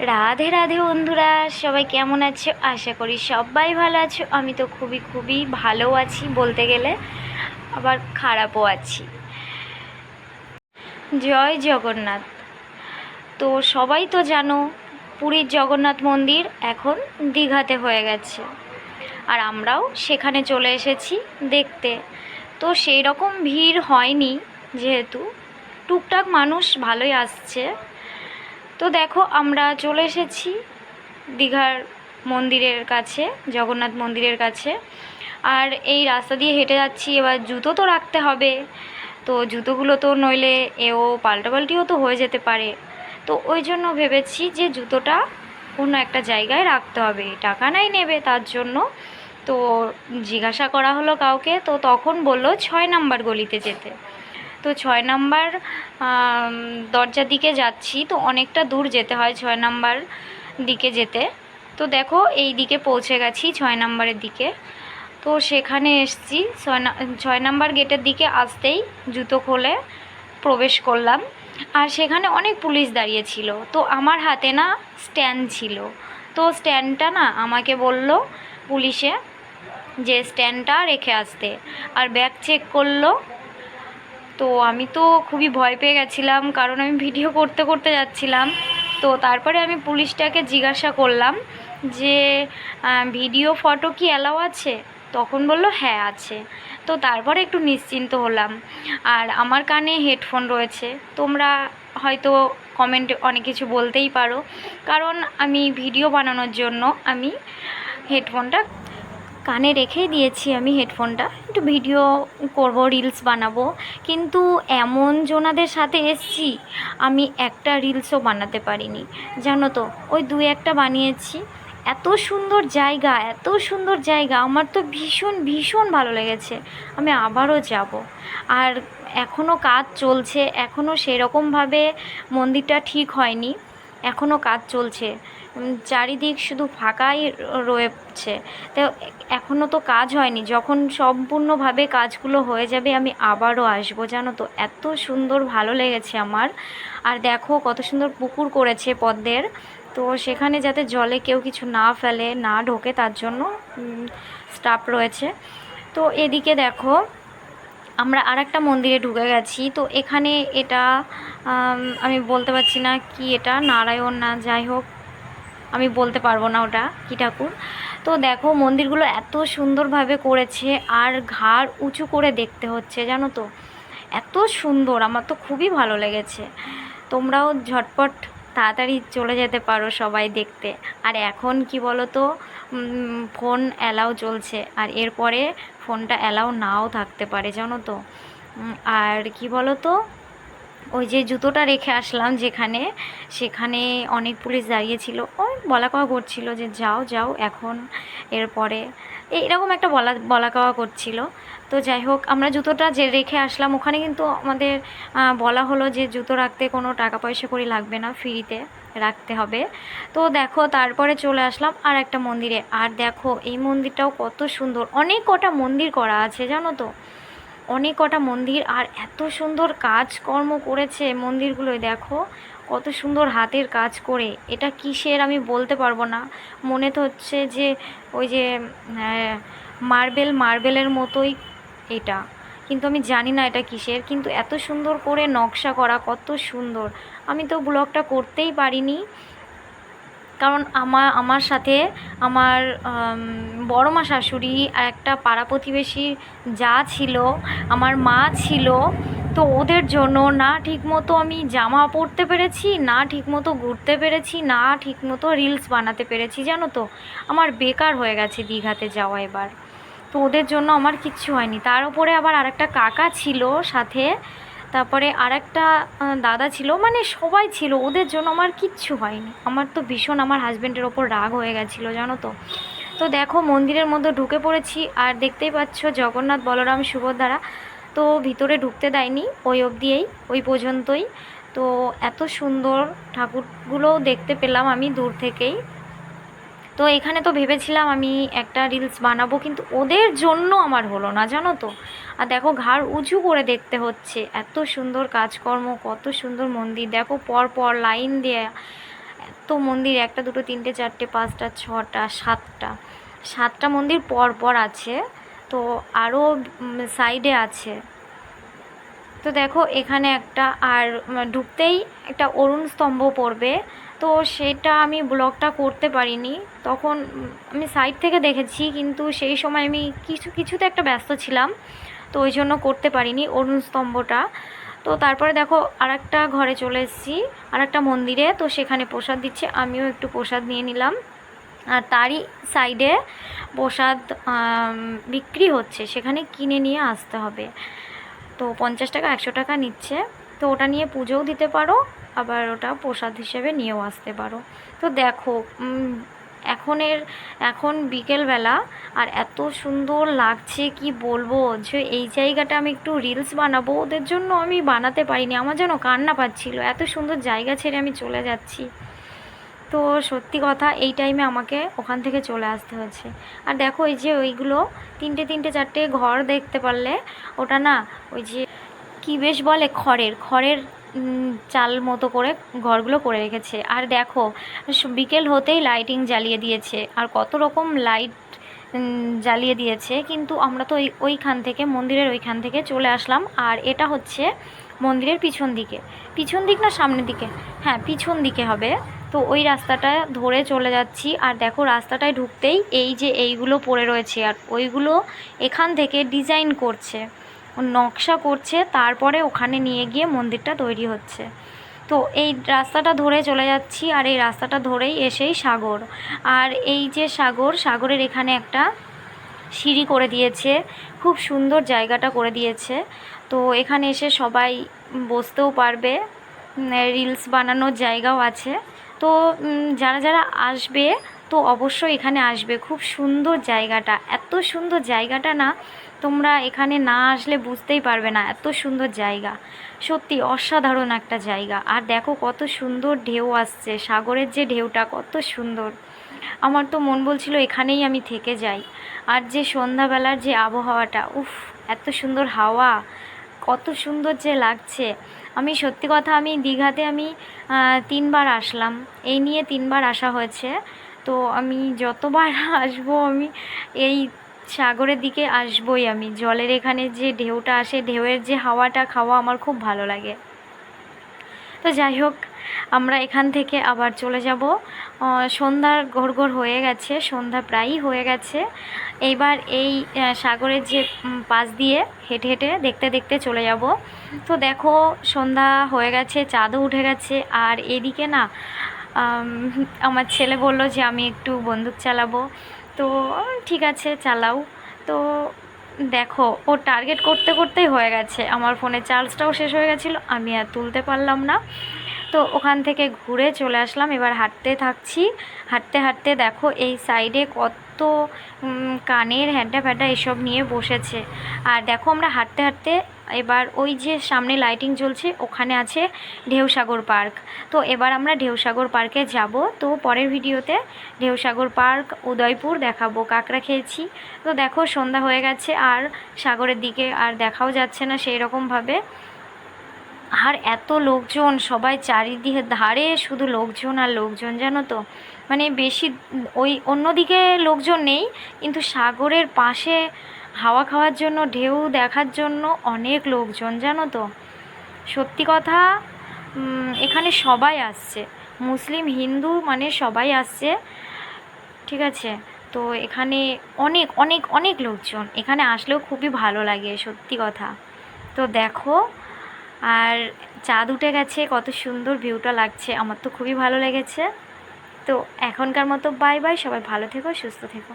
রাধে রাধে বন্ধুরা, সবাই কেমন আছো? আশা করি সবাই ভালো আছো। আমি তো খুবই খুবই ভালো আছি বলতে গেলে, আবার খারাপও আছি। জয় জগন্নাথ। তো সবাই তো জানো, পুরীর জগন্নাথ মন্দির এখন দীঘাতে হয়ে গেছে, আর আমরাও সেখানে চলে এসেছি দেখতে। তো সেই রকম ভিড় হয়নি, যেহেতু টুকটাক মানুষ ভালোই আসছে। তো দেখো, আমরা চলে এসেছি দীঘার মন্দিরের কাছে, জগন্নাথ মন্দিরের কাছে। আর এই রাস্তা দিয়ে হেঁটে যাচ্ছি, এবার জুতো তো রাখতে হবে। তো জুতোগুলো তো নইলে এও পাল্টাপাল্টিও তো হয়ে যেতে পারে। তো ওই জন্য ভেবেছি যে জুতোটা অন্য একটা জায়গায় রাখতে হবে, টাকা নাই নেবে তার জন্য। তো জিজ্ঞাসা করা হলো কাউকে, তো তখন বললো 6 নাম্বার গলিতে যেতে। তো 6 নাম্বার দরজার দিকে যাচ্ছি, তো অনেকটা দূর যেতে হয় 6 নাম্বার দিকে যেতে। তো দেখো, এই দিকে পৌঁছে গেছি 6 নাম্বারের দিকে। তো সেখানে এসছি, 6 নাম্বার গেটের দিকে আসতেই জুতো খুলে প্রবেশ করলাম। আর সেখানে অনেক পুলিশ দাঁড়িয়ে ছিল। তো আমার হাতে না স্ট্যান্ড ছিল, তো স্ট্যান্ডটা না আমাকে বলল পুলিশে যে স্ট্যান্ডটা রেখে আসতে, আর ব্যাগ চেক করলো। তো আমি তো খুবই ভয় পেয়ে গেছিলাম, কারণ আমি ভিডিও করতে করতে যাচ্ছিলাম। তো তারপরে আমি পুলিশটাকে জিজ্ঞাসা করলাম যে ভিডিও ফটো কি অ্যালাউ আছে? তখন বললো হ্যাঁ আছে। তো তারপরে একটু নিশ্চিন্ত হলাম। আর আমার কানে হেডফোন রয়েছে, তোমরা হয়তো কমেন্টে অনেক কিছু বলতেই পারো, কারণ আমি ভিডিও বানানোর জন্য আমি হেডফোনটা কানে রেখেই দিয়েছি। আমি হেডফোনটা একটু ভিডিও করব, রিলস বানাবো। কিন্তু এমন জনাদের সাথে এসছি, আমি একটা রিলসও বানাতে পারিনি, জানো তো। ওই 2-1টা বানিয়েছি। এত সুন্দর জায়গা, এত সুন্দর জায়গা, আমার তো ভীষণ ভীষণ ভালো লেগেছে। আমি আবারও যাব। আর এখনও কাজ চলছে, এখনও সেরকমভাবে মন্দিরটা ঠিক হয়নি, এখনও কাজ চলছে। চারিদিক শুধু ফাঁকাই রয়েছে। তো এখনও তো কাজ হয়নি, যখন সম্পূর্ণভাবে কাজগুলো হয়ে যাবে আমি আবারও আসবো, জানো তো। এত সুন্দর ভালো লেগেছে আমার। আর দেখো কত সুন্দর পুকুর করেছে পদ্মের। তো সেখানে যাতে জলে কেউ কিছু না ফেলে, না ঢোকে, তার জন্য স্টাফ রয়েছে। তো এদিকে দেখো, আমরা আরেকটা মন্দিরে ঢুকে গেছি। তো এখানে এটা আমি বলতে পারছি না কি, এটা নারায়ণ না যাই হোক, আমি বলতে পারবো না ওটা কী ঠাকুর। তো দেখো মন্দিরগুলো এত সুন্দরভাবে করেছে, আর ঘাড় উঁচু করে দেখতে হচ্ছে, জানো তো। এত সুন্দর, আমার তো খুবই ভালো লেগেছে। তোমরাও ঝটপট তাড়াতাড়ি চলে যেতে পারো সবাই দেখতে। আর এখন কি বলো তো, ফোন অ্যালাউ চলছে, আর এরপরে ফোনটা অ্যালাউ নাও থাকতে পারে, জানো তো। আর কি বলো তো, ওই যে জুতোটা রেখে আসলাম যেখানে, সেখানে অনেক পুলিশ দাঁড়িয়েছিল, ওই বলা কওয়া করছিল যে যাও যাও এখন, এরপরে এইরকম একটা বলা কওয়া করছিল। তো যাই হোক, আমরা জুতোটা যে রেখে আসলাম, ওখানে কিন্তু আমাদের বলা হলো যে জুতো রাখতে কোনো টাকা পয়সা করে লাগবে না, ফ্রিতে রাখতে হবে। তো দেখো, তারপরে চলে আসলাম আর একটা মন্দিরে। আর দেখো এই মন্দিরটাও কত সুন্দর, অনেক কটা মন্দির করা আছে, জানো তো, অনেক কটা মন্দির। আর এত সুন্দর কাজকর্ম করেছে মন্দিরগুলোয়, দেখো কত সুন্দর হাতের কাজ করে। এটা কিসের আমি বলতে পারবো না, মনে তো হচ্ছে যে ওই যে মার্বেলের মতোই এটা, কিন্তু আমি জানি না এটা কিসের। কিন্তু এত সুন্দর করে নকশা করা, কত সুন্দর। আমি তো ব্লগটা করতেই পারিনি, কারণ আমার সাথে আমার বড় মা শাশুড়ি আর একটা পাড়া প্রতিবেশী যা ছিল, আমার মা ছিল। তো ওদের জন্য না ঠিকমতো আমি জামা পরতে পেরেছি, না ঠিকমতো ঘুরতে পেরেছি, না ঠিকমতো রিলস বানাতে পেরেছি, জানো তো। আমার বেকার হয়ে গেছে দীঘাতে যাওয়া এবার। তো ওদের জন্য আমার কিচ্ছু হয়নি। তার উপরে আবার আরেকটা কাকা ছিল সাথে, তারপরে আরেকটা দাদা ছিল, মানে সবাই ছিল, ওদের জন্য আমার কিচ্ছু হয়নি। আমার তো ভীষণ আমার হাজব্যান্ডের ওপর রাগ হয়ে গেছিলো, জানো তো। তো দেখো মন্দিরের মধ্যে ঢুকে পড়েছি, আর দেখতেই পাচ্ছ জগন্নাথ বলরাম সুভদ্রা। তো ভিতরে ঢুকতে দেয়নি, ওই অবধিয়েই, ওই পর্যন্তই। তো এত সুন্দর ঠাকুরগুলোও দেখতে পেলাম আমি দূর থেকেই। তো এখানে তো ভেবেছিলাম আমি একটা রিলস বানাবো, কিন্তু ওদের জন্য আমার হলো না, জানো তো। আর দেখো ঘাড় উঁচু করে দেখতে হচ্ছে, এত সুন্দর কাজকর্ম, কত সুন্দর মন্দির, দেখো পর পর লাইন দেয়া, এত মন্দির, 1 2 3 4 5 6 7টা মন্দির পর পর আছে, তো আরও সাইডে আছে। তো দেখো এখানে একটা, আর ঢুকতেই একটা অরুণ স্তম্ভ পড়বে, তো সেটা আমি ব্লগটা করতে পারিনি তখন, আমি সাইড থেকে দেখেছি, কিন্তু সেই সময় আমি কিছুতে একটা ব্যস্ত ছিলাম, তো ওই জন্য করতে পারিনি অরুণ স্তম্ভটা। তো তারপরে দেখো আরেকটা ঘরে চলে এসেছি, আরেকটা মন্দিরে, তো সেখানে প্রসাদ দিচ্ছে, আমিও একটু প্রসাদ নিয়ে নিলাম। আর তারই সাইডে প্রসাদ বিক্রি হচ্ছে, সেখানে কিনে নিয়ে আসতে হবে। তো 50 টাকা 100 টাকা নিচ্ছে, তো ওটা নিয়ে পুজোও দিতে পারো, আবার ওটা প্রসাদ হিসেবে নিয়েও আসতে পারো। তো দেখো এখন বিকেলবেলা, আর এত সুন্দর লাগছে কি বলবো, যে এই জায়গাটা আমি একটু রিলস বানাবো, ওদের জন্য আমি বানাতে পারিনি, আমার যেন কান্না পাচ্ছিল, এত সুন্দর জায়গা ছেড়ে আমি চলে যাচ্ছি। তো সত্যি কথা এই টাইমে আমাকে ওখান থেকে চলে আসতে হয়েছে। আর দেখো এই যে ওইগুলো 3টে 4টে ঘর দেখতে পারলে, ওটা না ওই যে কি বেশ বলে, খড়ের চাল মতো করে ঘরগুলো করে রেখেছে। আর দেখো বিকেল হতেই লাইটিং জ্বালিয়ে দিয়েছে, আর কত রকম লাইট জ্বালিয়ে দিয়েছে, কিন্তু আমরা তো ওইখান থেকে, মন্দিরের ওইখান থেকে চলে আসলাম। আর এটা হচ্ছে মন্দিরের পিছন দিক না সামনের দিকে, হ্যাঁ পিছন দিকে হবে। তো ওই রাস্তাটা ধরে চলে যাচ্ছি, আর দেখো রাস্তাটায় ঢুকতেই এই যে এইগুলো পড়ে রয়েছে, আর ওইগুলো এখান থেকে ডিজাইন করছে, নকশা করছে, তারপরে ওখানে নিয়ে গিয়ে মন্দিরটা তৈরি হচ্ছে। তো এই রাস্তাটা ধরে চলে যাচ্ছি, আর এই রাস্তাটা ধরেই এসেই সাগর। আর এই যে সাগরের এখানে একটা সিঁড়ি করে দিয়েছে, খুব সুন্দর জায়গাটা করে দিয়েছে। তো এখানে এসে সবাই বসতেও পারবে, রিলস বানানোর জায়গাও আছে। তো যারা যারা আসবে তো অবশ্যই এখানে আসবে, খুব সুন্দর জায়গাটা, এত সুন্দর জায়গাটা না, তোমরা এখানে না আসলে বুঝতেই পারবে না, এত সুন্দর জায়গা, সত্যি অসাধারণ একটা জায়গা। আর দেখো কত সুন্দর ঢেউ আসছে, সাগরের যে ঢেউটা কত সুন্দর, আমার তো মন বলছিল এখানেই আমি থেকে যাই। আর যে সন্ধ্যাবেলার যে আবহাওয়াটা, উফ এত সুন্দর হাওয়া, কত সুন্দর যে লাগছে। আমি সত্যি কথা, আমি দীঘাতে আমি 3বার আসলাম, এই নিয়ে 3বার আসা হয়েছে। তো আমি যতবার আসবো আমি এই সাগরের দিকে আসবই, আমি জলের এখানে যে ঢেউটা আসে, ঢেউয়ের যে হাওয়াটা খাওয়া আমার খুব ভালো লাগে। তো যাই হোক, আমরা এখান থেকে আবার চলে যাব, সন্ধ্যার ঘোর হয়ে গেছে, সন্ধ্যা প্রায়ই হয়ে গেছে। এইবার এই সাগরের যে পাশ দিয়ে হেঁটে হেঁটে দেখতে দেখতে চলে যাব। তো দেখো সন্ধ্যা হয়ে গেছে, চাঁদও উঠে গেছে। আর এদিকে না আমার ছেলে বলল যে আমি একটু বন্দুক চালাবো, তো ঠিক আছে চালাও। তো দেখো ও টার্গেট করতে করতেই হয়ে গেছে, আমার ফোনে চার্জটাও শেষ হয়ে গেছিলো, আমি আর তুলতে পারলাম না। তো ওখান থেকে ঘুরে চলে আসলাম, এবার হাঁটতে থাকছি। হাঁটতে হাঁটতে দেখো এই সাইডে কত কানের হ্যাডা ফ্যাডা এসব নিয়ে বসেছে। আর দেখো আমরা হাঁটতে হাঁটতে এবার ওই যে সামনে লাইটিং জ্বলছে, ওখানে আছে ঢেউসাগর পার্ক। তো এবার আমরা ঢেউসাগর পার্কে যাব। তো পরের ভিডিওতে ঢেউসাগর পার্ক, উদয়পুর দেখাবো, কাঁকড়া খেয়েছি। তো দেখো সন্ধ্যা হয়ে গেছে, আর সাগরের দিকে আর দেখাও যাচ্ছে না সেই রকমভাবে। আর এত লোকজন, সবাই চারিদিকে ধারে শুধু লোকজন আর লোকজন, জানো তো, মানে বেশি ওই অন্যদিকে লোকজন নেই, কিন্তু সাগরের পাশে হাওয়া খাওয়ার জন্য, ঢেউ দেখার জন্য অনেক লোকজন, জানো তো। সত্যি কথা, এখানে সবাই আসছে, মুসলিম হিন্দু মানে সবাই আসছে, ঠিক আছে। তো এখানে অনেক অনেক অনেক লোকজন, এখানে আসলেও খুবই ভালো লাগে সত্যি কথা। তো দেখো, আর চাঁদ উঠে গেছে, কত সুন্দর ভিউটা লাগছে, আমার তো খুবই ভালো লেগেছে। তো এখনকার মতো বাই বাই, সবাই ভালো থেকো, সুস্থ থেকো।